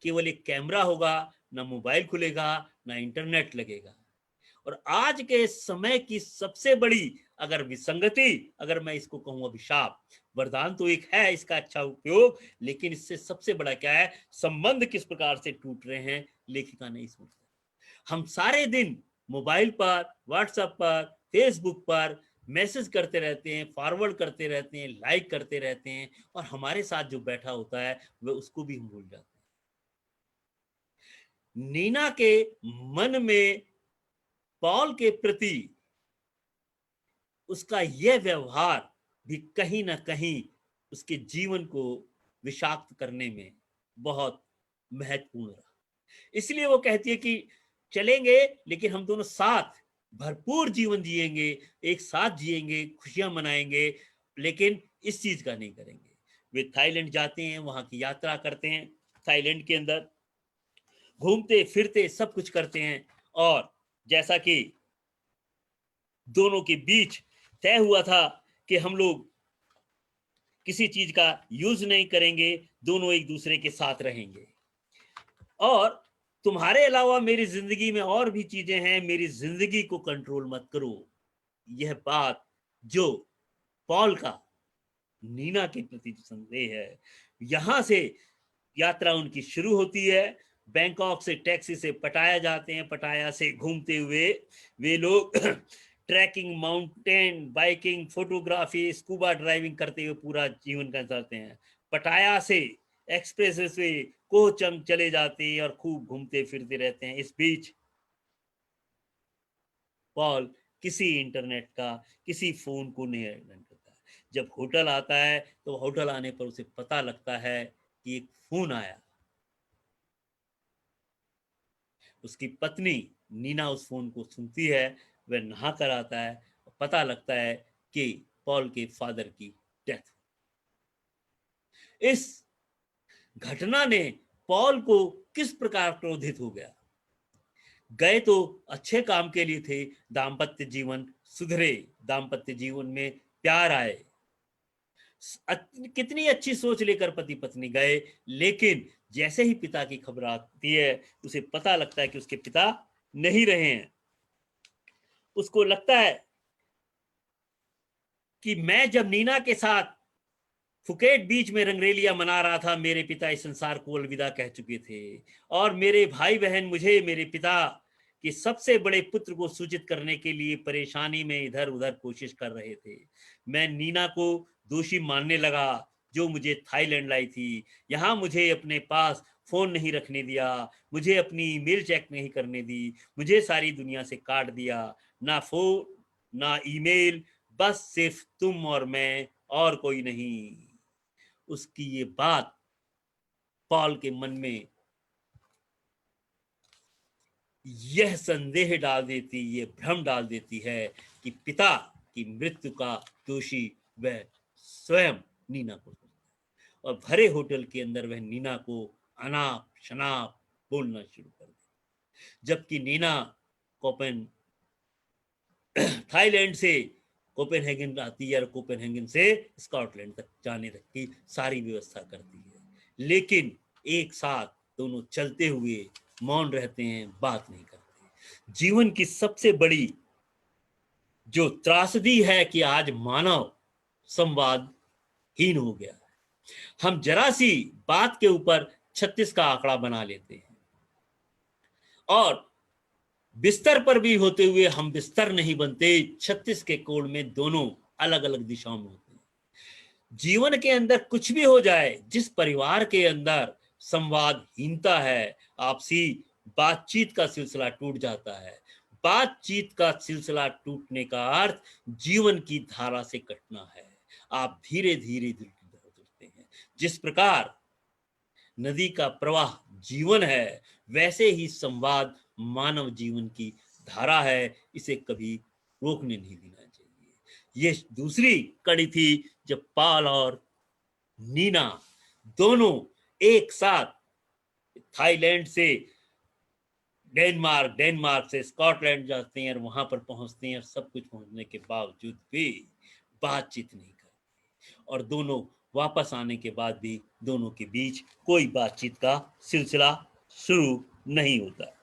केवल एक कैमरा होगा, ना मोबाइल खुलेगा, ना इंटरनेट लगेगा। और आज के समय की सबसे बड़ी अगर विसंगति, अगर मैं इसको कहूँ अभिशाप, वरदान तो एक है इसका अच्छा उपयोग, लेकिन इससे सबसे बड़ा क्या है, संबंध किस प्रकार से टूट रहे हैं, लेखिका नहीं सोचता। हम सारे दिन मोबाइल पर, व्हाट्सएप पर, फेसबुक पर मैसेज करते रहते हैं, फॉरवर्ड करते रहते हैं, लाइक करते रहते हैं, और हमारे साथ जो बैठा होता है वह उसको भी हम भूल जाते हैं। नीना के मन में पॉल के प्रति उसका यह व्यवहार भी कहीं ना कहीं उसके जीवन को विषाक्त करने में बहुत महत्वपूर्ण रहा। इसलिए वो कहती है कि चलेंगे, लेकिन हम दोनों साथ भरपूर जीवन जिएंगे, एक साथ जिएंगे, खुशियां मनाएंगे, लेकिन इस चीज का नहीं करेंगे। वे थाईलैंड जाते हैं, वहां की यात्रा करते हैं, थाईलैंड के अंदर घूमते फिरते सब कुछ करते हैं। और जैसा कि दोनों के बीच तय हुआ था कि हम लोग किसी चीज का यूज नहीं करेंगे, दोनों एक दूसरे के साथ रहेंगे। और तुम्हारे अलावा मेरी जिंदगी में और भी चीजें हैं, मेरी जिंदगी को कंट्रोल मत करो। यह बात जो पॉल का नीना के प्रति संदेह है। यहां से यात्रा उनकी शुरू होती है। बैंकॉक से टैक्सी से पटाया जाते हैं। पटाया से घूमते हुए वे लोग trekking, mountain biking, photography, scuba diving करते हुए पूरा जीवन गुजारते हैं। पटाया से एक्सप्रेस वे कोचंग चले जाते हैं और खूब घूमते फिरते रहते हैं। इस बीच पॉल किसी इंटरनेट का, किसी फोन को नहीं अटेंड करता। जब होटल आता है तो होटल आने पर उसे पता लगता है कि एक फोन आया। उसकी पत्नी नीना उस फोन को सुनती है। वह नहा कर आता है, पता लगता है कि पॉल के फादर की डेथ। इस घटना ने पॉल को किस प्रकार क्रोधित हो गया। गए तो अच्छे काम के लिए थे, दाम्पत्य जीवन सुधरे, दाम्पत्य जीवन में प्यार आए, कितनी अच्छी सोच लेकर पति पत्नी गए, लेकिन जैसे ही पिता की खबर आती है उसे पता लगता है कि उसके पिता नहीं रहे हैं। उसको लगता है कि मैं जब नीना के साथ फुकेट बीच में रंगरेलिया मना रहा था, मेरे पिता इस संसार को अलविदा कह चुके थे और मेरे भाई बहन मुझे मेरे पिता कि सबसे बड़े पुत्र को सूचित करने के लिए परेशानी में इधर उधर कोशिश कर रहे थे। मैं नीना को दोषी मानने लगा जो मुझे थाईलैंड लाई थी। यहाँ मुझे अपने पास फोन नहीं रखने दिया, मुझे अपनी ईमेल चेक नहीं करने दी, मुझे सारी दुनिया से काट दिया। ना फोन ना ईमेल, बस सिर्फ तुम और मैं और कोई नहीं। उसकी ये बात पॉल के मन में यह संदेह डाल देती, यह भ्रम डाल देती है कि पिता की मृत्यु का दोषी वह स्वयं नीना को और भरे होटल के अंदर वह नीना को अनाप शनाप बोलना शुरू कर दे। जबकि नीना कोपेन थाईलैंड से कोपेनहेगन आती है और कोपेनहेगन से स्कॉटलैंड तक जाने तक की सारी व्यवस्था करती है, लेकिन एक साथ दोनों चलते हुए मौन रहते हैं, बात नहीं करते। जीवन की सबसे बड़ी जो त्रासदी है कि आज मानव संवादहीन हो गया है। हम जरा सी बात के ऊपर 36 का आंकड़ा बना लेते हैं और बिस्तर पर भी होते हुए हम बिस्तर नहीं बनते, 36 के कोण में दोनों अलग अलग दिशाओं में होते हैं। जीवन के अंदर कुछ भी हो जाए, जिस परिवार के अंदर संवादहीनता है, आपसी बातचीत का सिलसिला टूट जाता है। बातचीत का सिलसिला टूटने का अर्थ जीवन की धारा से कटना है। आप धीरे धीरे जुड़ते हैं। जिस प्रकार नदी का प्रवाह जीवन है, वैसे ही संवाद मानव जीवन की धारा है। इसे कभी रोकने नहीं देना चाहिए। ये दूसरी कड़ी थी जब पॉल और नीना दोनों एक साथ थाईलैंड से डेनमार्क, डेनमार्क से स्कॉटलैंड जाते हैं और वहां पर पहुंचते हैं और सब कुछ पहुंचने के बावजूद भी बातचीत नहीं करते और दोनों वापस आने के बाद भी दोनों के बीच कोई बातचीत का सिलसिला शुरू नहीं होता।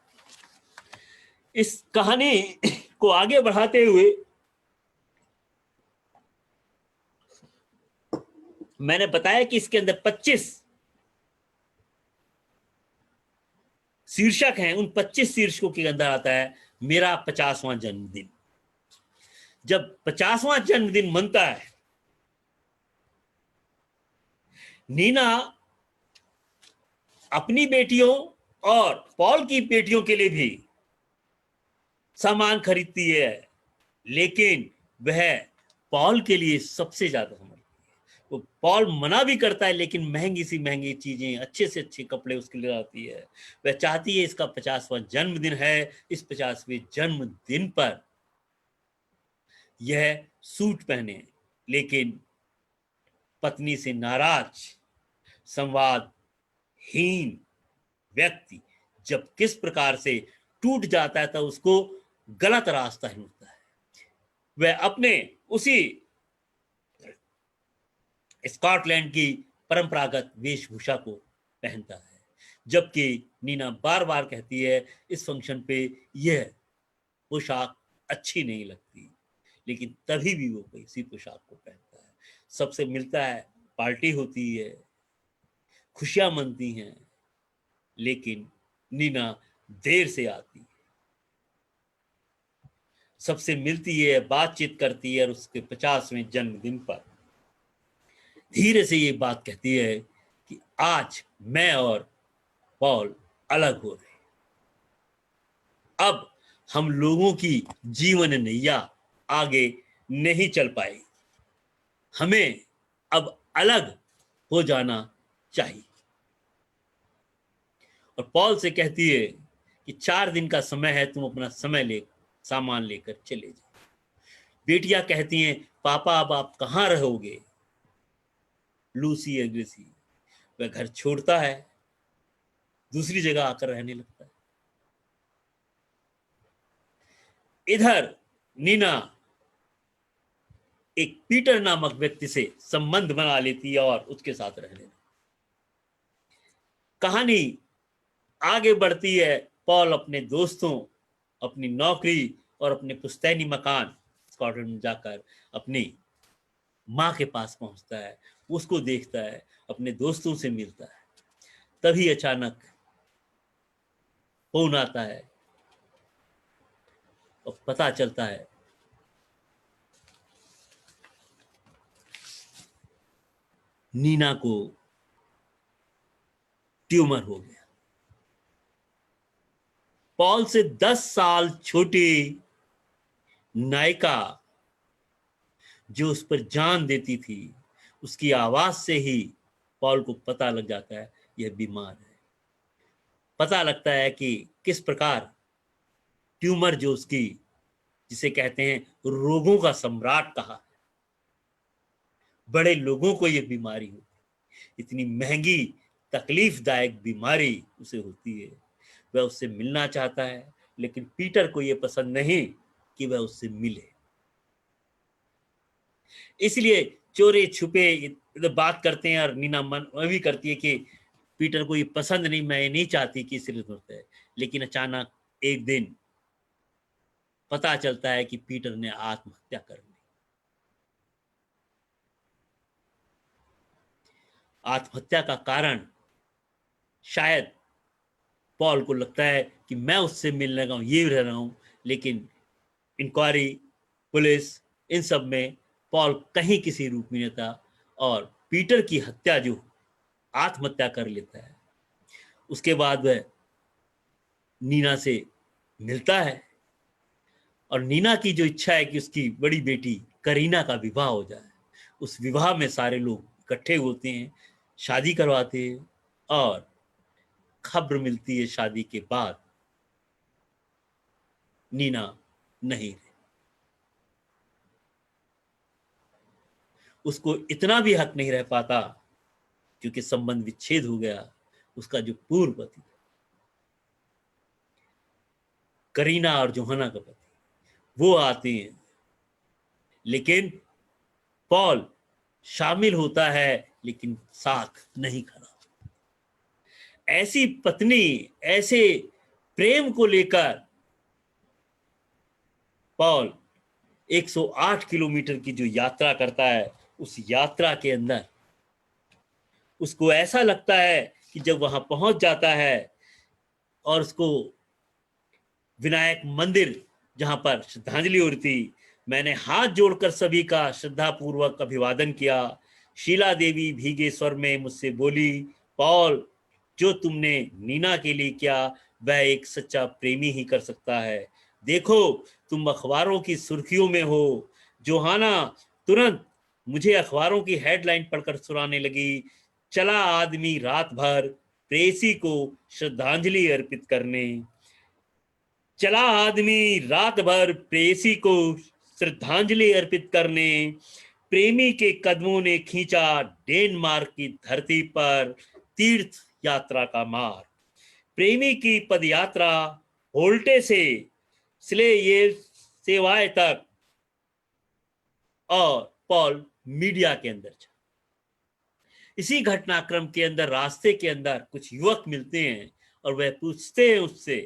इस कहानी को आगे बढ़ाते हुए मैंने बताया कि इसके अंदर 25 शीर्षक हैं। उन 25 शीर्षकों के अंदर आता है मेरा 50वां जन्मदिन। जब 50वां जन्मदिन मनता है, नीना अपनी बेटियों और पॉल की बेटियों के लिए भी सामान खरीदती है, लेकिन वह पॉल के लिए सबसे ज्यादा समझती है। वो पॉल मना भी करता है, लेकिन महंगी सी महंगी चीजें, अच्छे से अच्छे कपड़े उसके लिए आती है। वह चाहती है इसका 50वां जन्मदिन है, इस 50वें जन्मदिन पर यह सूट पहने। लेकिन पत्नी से नाराज संवादहीन व्यक्ति जब किस प्रकार से टूट जाता है, तो उसको गलत रास्ता ढूंढता है। वह अपने उसी स्कॉटलैंड की परंपरागत वेशभूषा को पहनता है, जबकि नीना बार बार कहती है इस फंक्शन पे यह पोशाक अच्छी नहीं लगती, लेकिन तभी भी वो इसी पोशाक को पहनता है। सबसे मिलता है, पार्टी होती है, खुशियां मनती हैं, लेकिन नीना देर से आती है, सबसे मिलती है, बातचीत करती है, और उसके 50वें जन्मदिन पर धीरे से ये बात कहती है कि आज मैं और पॉल अलग हो रहे, अब हम लोगों की जीवन नैया आगे नहीं चल पाएगी, हमें अब अलग हो जाना चाहिए। और पॉल से कहती है कि 4 दिन का समय है, तुम अपना सामान लेकर चले जाओ। बेटियां कहती हैं, पापा अब आप कहाँ रहोगे? लूसी एग्रेसी, वह घर छोड़ता है, दूसरी जगह आकर रहने लगता है। इधर नीना एक पीटर नामक व्यक्ति से संबंध बना लेती है और उसके साथ रहने लगती। कहानी आगे बढ़ती है। पॉल अपने दोस्तों, अपनी नौकरी और अपने पुश्तैनी मकान स्कॉटलैंड में जाकर अपनी माँ के पास पहुंचता है, उसको देखता है, अपने दोस्तों से मिलता है। तभी अचानक फोन आता है और पता चलता है नीना को ट्यूमर हो गया। पॉल से 10 साल छोटी नायिका जो उस पर जान देती थी, उसकी आवाज से ही पॉल को पता लग जाता है यह बीमार है। पता लगता है कि किस प्रकार ट्यूमर, जो उसकी, जिसे कहते हैं रोगों का सम्राट कहा, बड़े लोगों को यह बीमारी होती, इतनी महंगी तकलीफदायक बीमारी उसे होती है। वह उससे मिलना चाहता है, लेकिन पीटर को यह पसंद नहीं कि वह उससे मिले, इसलिए चोरी छुपे बात करते हैं। और नीना मन भी करती है कि पीटर को ये पसंद नहीं, मैं ये नहीं चाहती कि सिर्फ होता है। लेकिन अचानक एक दिन पता चलता है कि पीटर ने आत्महत्या कर ली। आत्महत्या का कारण शायद पॉल को लगता है कि मैं उससे मिलने लगा हूं, ये रह रहा हूं, लेकिन इंक्वायरी, पुलिस, इन सब में पॉल कहीं किसी रूप में नहीं था। और पीटर की हत्या, जो आत्महत्या कर लेता है, उसके बाद वह नीना से मिलता है। और नीना की जो इच्छा है कि उसकी बड़ी बेटी करीना का विवाह हो जाए, उस विवाह में सारे लोग इकट्ठे होते हैं, शादी करवाते हैं। और खबर मिलती है शादी के बाद नीना नहीं रही। उसको इतना भी हक नहीं रह पाता, क्योंकि संबंध विच्छेद हो गया। उसका जो पूर्व पति, करीना और जोहना का पति, वो आते हैं, लेकिन पॉल शामिल होता है, लेकिन साथ नहीं खड़ा। ऐसी पत्नी, ऐसे प्रेम को लेकर पॉल 108 किलोमीटर की जो यात्रा करता है, उस यात्रा के अंदर उसको ऐसा लगता है कि जब वहां पहुंच जाता है और उसको विनायक मंदिर, जहां पर श्रद्धांजलि हो रही थी, मैंने हाथ जोड़कर सभी का श्रद्धापूर्वक अभिवादन किया। शीला देवी भीगे स्वर में मुझसे बोली, पॉल, जो तुमने नीना के लिए किया वह एक सच्चा प्रेमी ही कर सकता है। देखो, तुम अखबारों की सुर्खियों में हो। जोहाना तुरंत मुझे अखबारों की हेडलाइन पढ़कर सुनाने लगी, चला आदमी रात भर प्रेयसी को श्रद्धांजलि अर्पित करने। चला आदमी रात भर प्रेयसी को श्रद्धांजलि अर्पित करने। प्रेमी के कदमों ने खींचा डेनमार्क की धरती पर तीर्थ यात्रा का मार्ग। प्रेमी की पदयात्रा होल्टे से स्लेये सेवाए तक। और पॉल मीडिया के अंदर था। इसी घटनाक्रम के अंदर रास्ते के अंदर कुछ युवक मिलते हैं और वह पूछते हैं उससे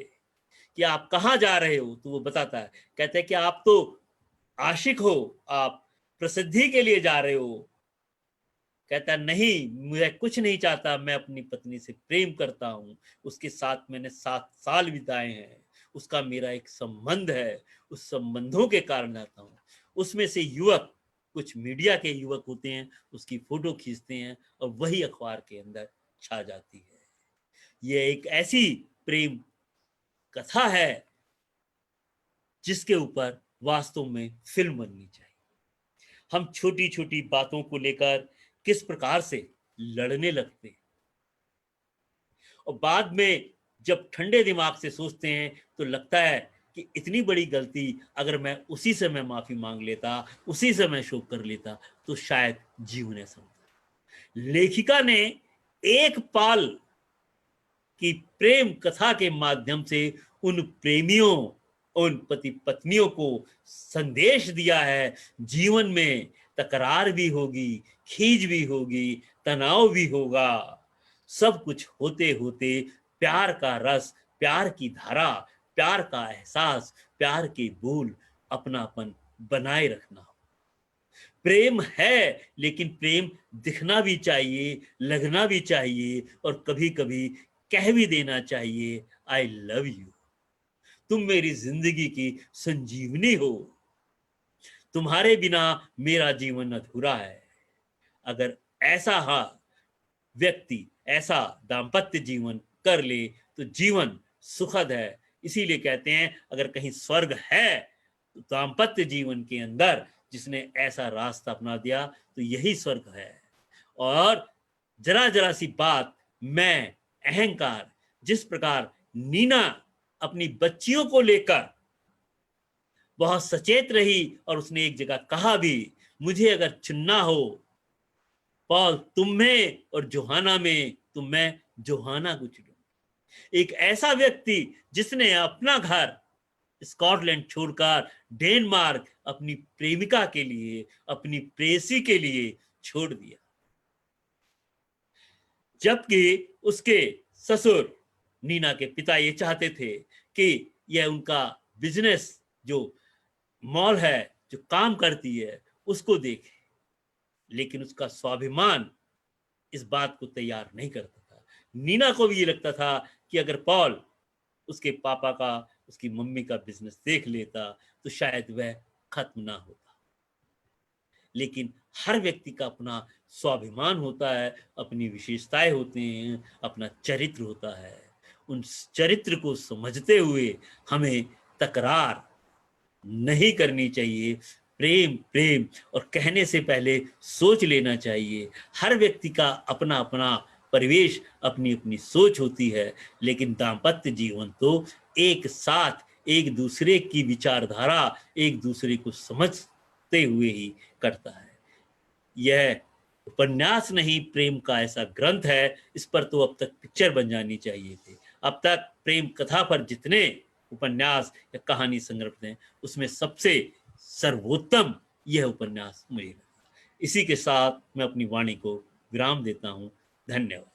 कि आप कहाँ जा रहे हो। तो वो बताता है, कहते हैं कि आप तो आशिक हो, आप प्रसिद्धि के लिए जा रहे हो। कहता नहीं, मैं कुछ नहीं चाहता, मैं अपनी पत्नी से प्रेम करता हूँ, उसके साथ मैंने 7 साल बिताए हैं, उसका मेरा एक संबंध है, उस संबंधों के कारण जाता हूँ। उसमें से युवक, कुछ मीडिया के युवक होते हैं, उसकी फोटो खींचते हैं और वही अखबार के अंदर छा जाती है। ये एक ऐसी प्रेम कथा है जिसके ऊपर वास्तव में फिल्म बननी चाहिए। हम छोटी छोटी बातों को लेकर किस प्रकार से लड़ने लगते हैं और बाद में जब ठंडे दिमाग से सोचते हैं तो लगता है कि इतनी बड़ी गलती अगर मैं उसी समय माफी मांग लेता, उसी समय शोक कर लेता तो शायद जीवन ऐसा होता। लेखिका ने एक पाल की प्रेम कथा के माध्यम से उन प्रेमियों, उन पति पत्नियों को संदेश दिया है, जीवन में तकरार भी होगी, खींच भी होगी, तनाव भी होगा, सब कुछ होते होते प्यार का रस, प्यार की धारा, प्यार का एहसास, प्यार के बोल, अपनापन बनाए रखना। प्रेम है, लेकिन प्रेम दिखना भी चाहिए, लगना भी चाहिए और कभी कभी कह भी देना चाहिए, आई लव यू, तुम मेरी जिंदगी की संजीवनी हो, तुम्हारे बिना मेरा जीवन अधूरा है। अगर ऐसा व्यक्ति ऐसा दाम्पत्य जीवन कर ले तो जीवन सुखद है। इसीलिए कहते हैं अगर कहीं स्वर्ग है तो दाम्पत्य जीवन के अंदर जिसने ऐसा रास्ता अपना दिया तो यही स्वर्ग है। और जरा जरा सी बात, मैं, अहंकार, जिस प्रकार नीना अपनी बच्चियों को लेकर बहुत सचेत रही और उसने एक जगह कहा भी, मुझे अगर चुनना हो पॉल तुम्हें और जोहाना में तो मैं जोहाना को चुनूं। एक ऐसा व्यक्ति जिसने अपना घर स्कॉटलैंड छोड़कर डेनमार्क अपनी प्रेमिका के लिए, अपनी प्रेयसी के लिए छोड़ दिया, जबकि उसके ससुर नीना के पिता ये चाहते थे कि यह उनका बिजनेस जो मॉल है, जो काम करती है, उसको देखे, लेकिन उसका स्वाभिमान इस बात को तैयार नहीं करता था। नीना को भी ये लगता था कि अगर पॉल उसके पापा का, उसकी मम्मी का बिजनेस देख लेता तो शायद वह खत्म ना होता। लेकिन हर व्यक्ति का अपना स्वाभिमान होता है, अपनी विशेषताएं होती हैं, अपना चरित्र होता है। उन चरित्र को समझते हुए हमें तकरार नहीं करनी चाहिए। प्रेम प्रेम और कहने से पहले सोच लेना चाहिए। हर व्यक्ति का अपना अपना परिवेश, अपनी अपनी सोच होती है, लेकिन दाम्पत्य जीवन तो एक साथ एक दूसरे की विचारधारा, एक दूसरे को समझते हुए ही करता है। यह उपन्यास नहीं, प्रेम का ऐसा ग्रंथ है, इस पर तो अब तक पिक्चर बन जानी चाहिए थी। अब तक प्रेम कथा पर जितने उपन्यास या कहानी संग्रह हैं उसमें सबसे सर्वोत्तम यह उपन्यास मुझे लगा। इसी के साथ मैं अपनी वाणी को विराम देता हूँ। धन्यवाद।